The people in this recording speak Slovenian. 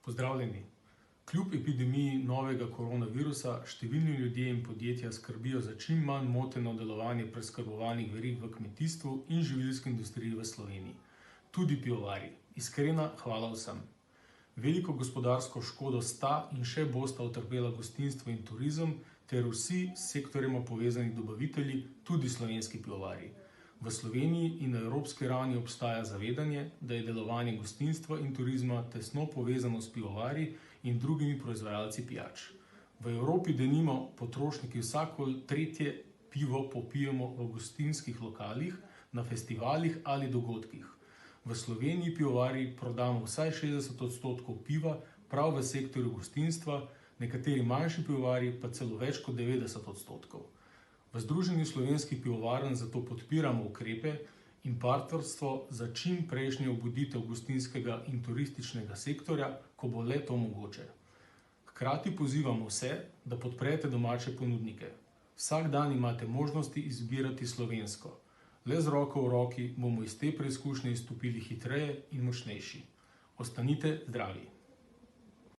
Pozdravljeni! Kljub epidemiji novega koronavirusa številni ljudje in podjetja skrbijo za čim manj moteno delovanje preskrbovalnih verig v kmetijstvu in živilski industriji v Sloveniji. Tudi pivovarji. Iskrena hvala vsem. Veliko gospodarsko škodo sta in še bosta utrpela gostinstvo in turizem ter vsi s sektorjema povezani dobavitelji, tudi slovenski pivovarji. V Sloveniji in na evropski ravni obstaja zavedanje, da je delovanje gostinstva in turizma tesno povezano s pivovarji in drugimi proizvajalci pijač. V Evropi denimo potrošniki vsako tretje pivo popijemo v gostinskih lokalih, na festivalih ali dogodkih. V Sloveniji pivovarji prodamo vsaj 60% piva prav v sektorju gostinstva, nekateri manjši pivovarji pa celo več kot 90%. V Združenju slovenskih pivovarn zato podpiramo ukrepe in partnerstvo za čim prejšnjo obuditev gostinskega in turističnega sektorja, ko bo le to mogoče. Hkrati pozivamo vse, da podprete domače ponudnike. Vsak dan imate možnosti izbirati slovensko. Le z roko v roki bomo iz te preizkušnje izstopili hitreje in močnejši. Ostanite zdravi!